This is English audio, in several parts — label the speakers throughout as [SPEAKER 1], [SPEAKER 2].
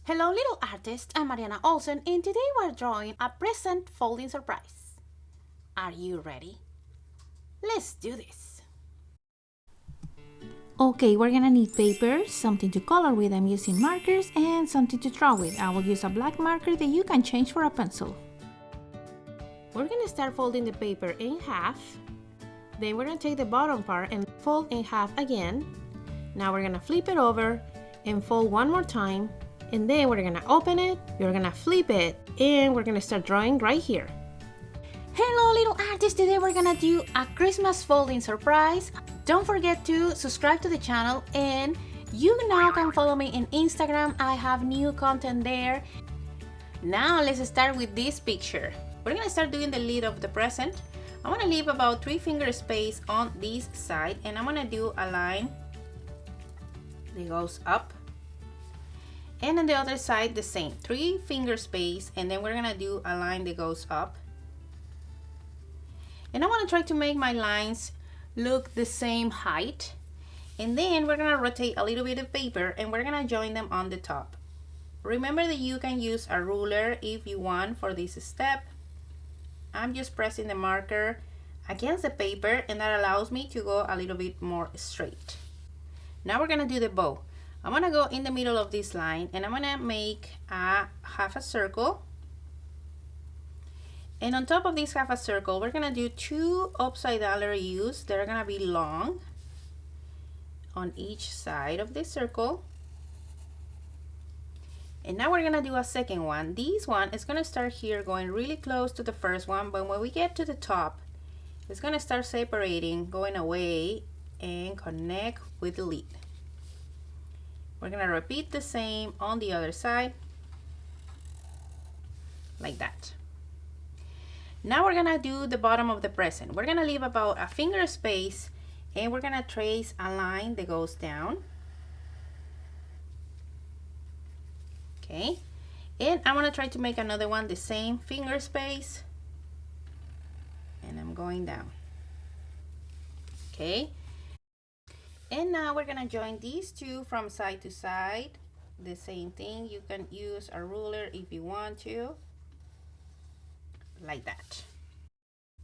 [SPEAKER 1] Hello little artists, I'm Mariana Olsen and today we're drawing a present folding surprise. Are you ready? Let's do this! Okay, we're gonna need paper, something to color with, I'm using markers, and something to draw with. I will use a black marker that you can change for a pencil. We're gonna start folding the paper in half. Then we're gonna take the bottom part and fold in half again. Now we're gonna flip it over and fold one more time. And then we're gonna open it, we're gonna flip it, and we're gonna start drawing right here. Hello little artists, today we're gonna do a Christmas folding surprise. Don't forget to subscribe to the channel, and you now can follow me in Instagram. I have new content there. Now let's start with this picture. We're gonna start doing the lid of the present. I'm gonna leave about 3 finger space on this side, and I'm gonna do a line that goes up. And on the other side the same, 3 finger space, and then we're gonna do a line that goes up. And I want to try to make my lines look the same height. And then we're gonna rotate a little bit of paper and we're gonna join them on the top. Remember that you can use a ruler if you want for this step. I'm just pressing the marker against the paper and that allows me to go a little bit more straight. Now we're gonna do the bow. I'm gonna go in the middle of this line and I'm gonna make a half a circle. And on top of this half a circle, we're gonna do 2 upside down U's that are gonna be long on each side of the circle. And now we're gonna do a second one. This one is gonna start here going really close to the first one, but when we get to the top, it's gonna start separating, going away and connect with the lid. We're gonna repeat the same on the other side, like that. Now we're gonna do the bottom of the present. We're gonna leave about a finger space and we're gonna trace a line that goes down. Okay, and I'm gonna try to make another one the same finger space, and I'm going down. Okay. And now we're gonna join these 2 from side to side. The same thing, you can use a ruler if you want to, like that.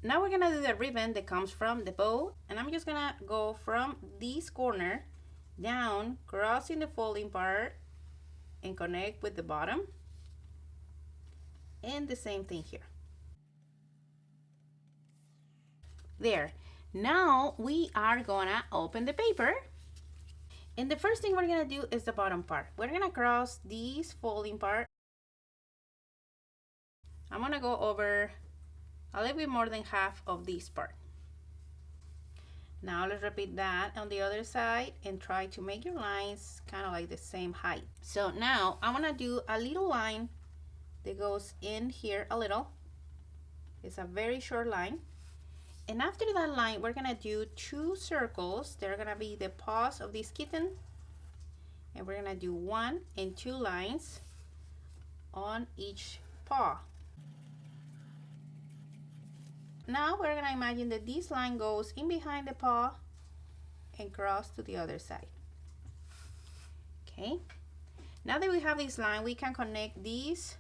[SPEAKER 1] Now we're gonna do the ribbon that comes from the bow, and I'm just gonna go from this corner down, crossing the folding part and connect with the bottom, and the same thing here. There. Now we are gonna open the paper, and the first thing we're gonna do is the bottom part. We're gonna cross this folding part. I'm gonna go over a little bit more than half of this part. Now let's repeat that on the other side and try to make your lines kind of like the same height. So now I'm gonna do a little line that goes in here a little. It's a very short line. And after that line, we're gonna do 2 circles. They're gonna be the paws of this kitten. And we're gonna do 1 and 2 lines on each paw. Now we're gonna imagine that this line goes in behind the paw and cross to the other side. Okay. Now that we have this line, we can connect these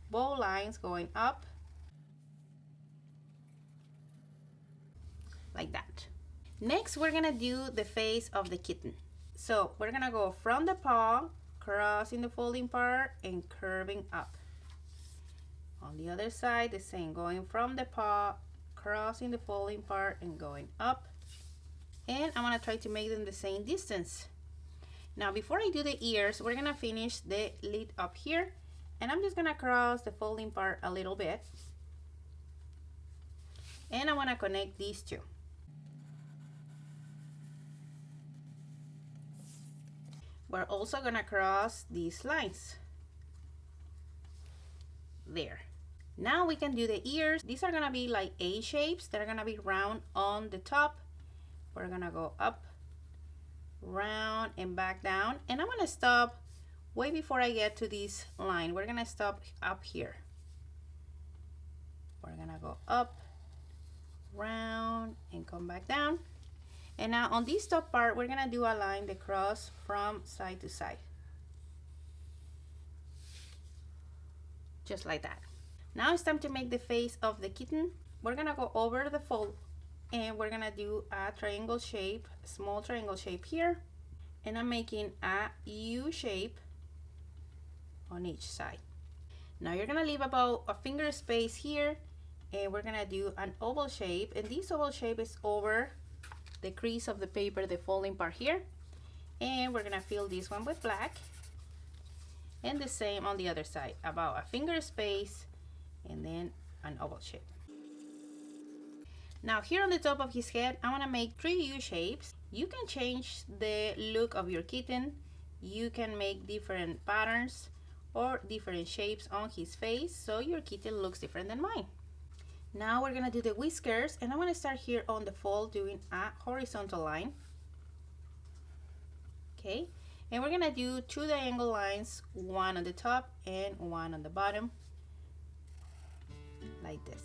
[SPEAKER 1] bow lines going up like that. Next, we're gonna do the face of the kitten. So we're gonna go from the paw, crossing the folding part and curving up. On the other side, the same, going from the paw, crossing the folding part and going up. And I'm gonna try to make them the same distance. Now before I do the ears, we're gonna finish the lid up here, and I'm just gonna cross the folding part a little bit. And I wanna connect these 2. We're also gonna cross these lines. There. Now we can do the ears. These are gonna be like A shapes. They're gonna be round on the top. We're gonna go up, round, and back down. And I'm gonna stop way before I get to this line. We're gonna stop up here. We're gonna go up, round, and come back down. And now on this top part, we're gonna do a line that cross from side to side. just like that. Now it's time to make the face of the kitten. We're gonna go over the fold and we're gonna do a triangle shape, small triangle shape here, and I'm making a U shape on each side. Now you're gonna leave about a finger space here, and we're gonna do an oval shape, and this oval shape is over the crease of the paper, the folding part here, and we're gonna fill this one with black, and the same on the other side, about a finger space and then an oval shape. Now here on the top of his head, I want to make 3 U shapes. You can change the look of your kitten. You can make different patterns or different shapes on his face so your kitten looks different than mine. Now we're gonna do the whiskers, and I want to start here on the fold doing a horizontal line. Okay, and we're gonna do 2 diagonal lines, one on the top and one on the bottom, like this.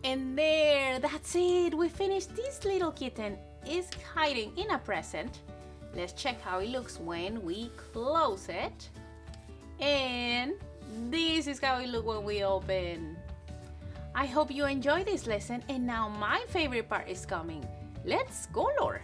[SPEAKER 1] And there, that's it. We finished. This little kitten is hiding in a present. Let's check how it looks when we close it. And this is how it looks when we open. I hope you enjoyed this lesson, and now my favorite part is coming. Let's color.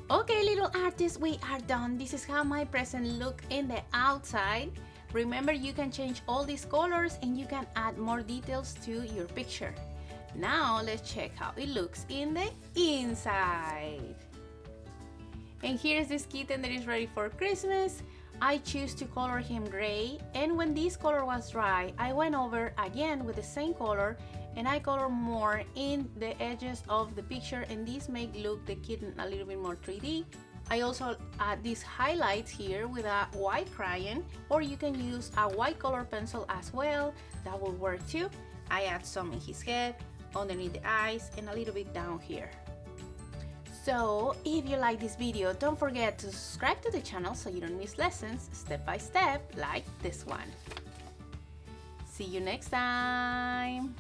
[SPEAKER 1] Okay, little artists, we are done. This is how my present look in the outside. Remember, you can change all these colors and you can add more details to your picture. Now let's check how it looks in the inside. And here's this kitten that is ready for Christmas. I choose to color him gray, and when this color was dry, I went over again with the same color and I color more in the edges of the picture, and this make look the kitten a little bit more 3D. I also add these highlights here with a white crayon, or you can use a white color pencil as well. That will work too. I add some in his head, underneath the eyes, and a little bit down here. So if you like this video, don't forget to subscribe to the channel so you don't miss lessons step by step like this one. See you next time.